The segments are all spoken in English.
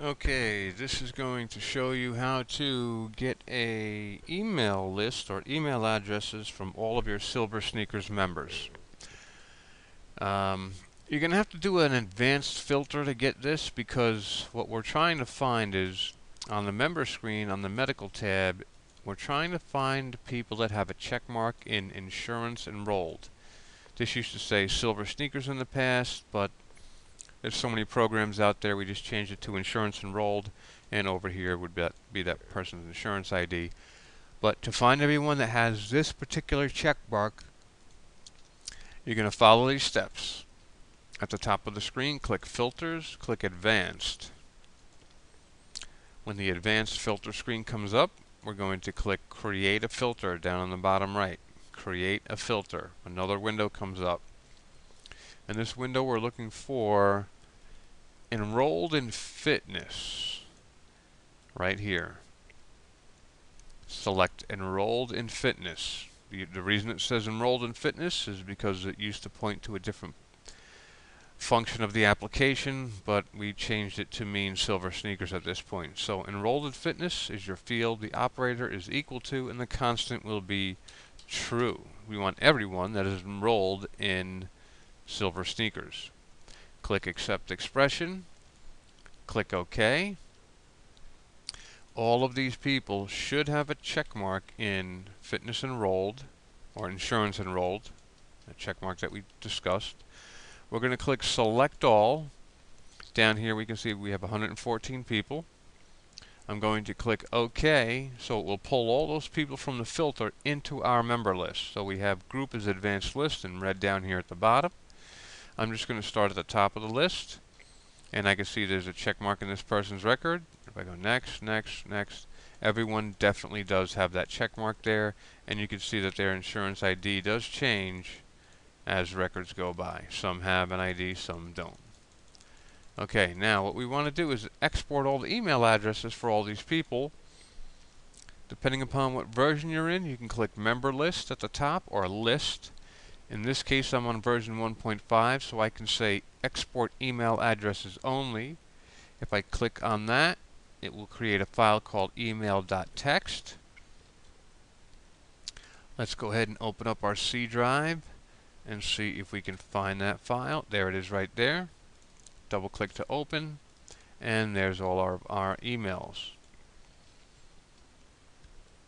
Okay, this is going to show you how to get a email list or email addresses from all of your Silver Sneakers members. You're going to have to do an advanced filter to get this because what we're trying to find is on the member screen on the medical tab, we're trying to find people that have a check mark in insurance enrolled. This used to say Silver Sneakers in the past, but there's so many programs out there, we just changed it to insurance enrolled, and over here would be that person's insurance ID. But to find everyone that has this particular check mark, you're going to follow these steps. At the top of the screen, click Filters, click Advanced. When the Advanced filter screen comes up, we're going to click Create a Filter down on the bottom right. Create a filter. Another window comes up. In this window, we're looking for Enrolled in Fitness, right here. Select Enrolled in Fitness. The reason it says Enrolled in Fitness is because it used to point to a different function of the application, but we changed it to mean Silver Sneakers at this point. So Enrolled in Fitness is your field. The operator is equal to, and the constant will be true. We want everyone that is enrolled in Silver Sneakers. Click Accept Expression. Click OK. All of these people should have a check mark in Fitness Enrolled or Insurance Enrolled, a check mark that we discussed. We're going to click Select All. Down here we can see we have 114 people. I'm going to click OK, so it will pull all those people from the filter into our member list. So we have Group as Advanced List in red down here at the bottom. I'm just going to start at the top of the list, and I can see there's a check mark in this person's record. If I go next, next, next, everyone definitely does have that check mark there, and you can see that their insurance ID does change as records go by. Some have an ID, some don't. Okay, now what we want to do is export all the email addresses for all these people. Depending upon what version you're in, you can click Member List at the top or List. In this case, I'm on version 1.5, so I can say Export Email Addresses Only. If I click on that, it will create a file called email.txt. Let's go ahead and open up our C drive and see if we can find that file. There it is right there. Double click to open, and there's all our emails.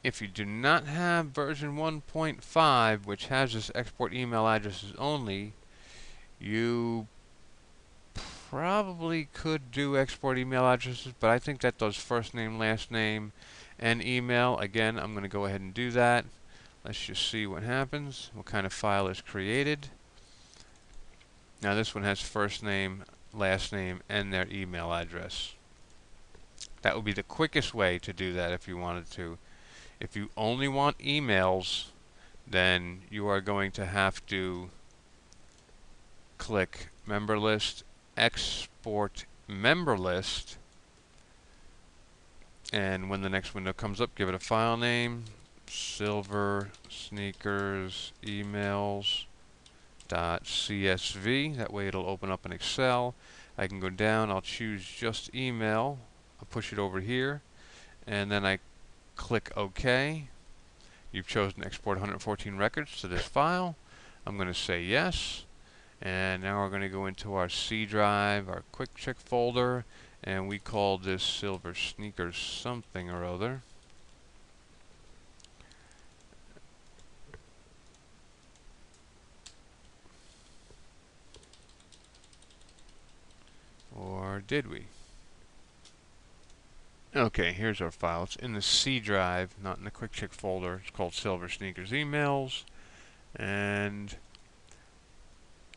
If you do not have version 1.5, which has this export email addresses only, you probably could do export email addresses, but I think that does first name, last name, and email. Again, I'm going to go ahead and do that. Let's just see what happens, what kind of file is created. Now this one has first name, last name, and their email address. That would be the quickest way to do that if you wanted to. If you only want emails, then you are going to have to click Member List, Export Member List, and when the next window comes up, give it a file name, Silver Sneakers emails.csv. That way it'll open up in Excel. I can go down, I'll choose just email, I'll push it over here, and then I click OK. You've chosen to export 114 records to this file. I'm going to say yes. And now we're going to go into our C drive, our quick check folder, and we call this Silver Sneakers something or other. Or did we? Okay, here's our file. It's in the C drive, not in the quick check folder. It's called Silver Sneakers Emails. And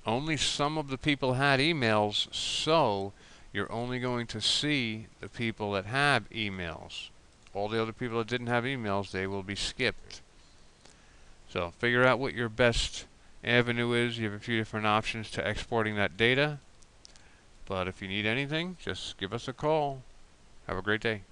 only some of the people had emails, so you're only going to see the people that have emails. All the other people that didn't have emails, they will be skipped. So figure out what your best avenue is. You have a few different options to exporting that data. But if you need anything, just give us a call. Have a great day.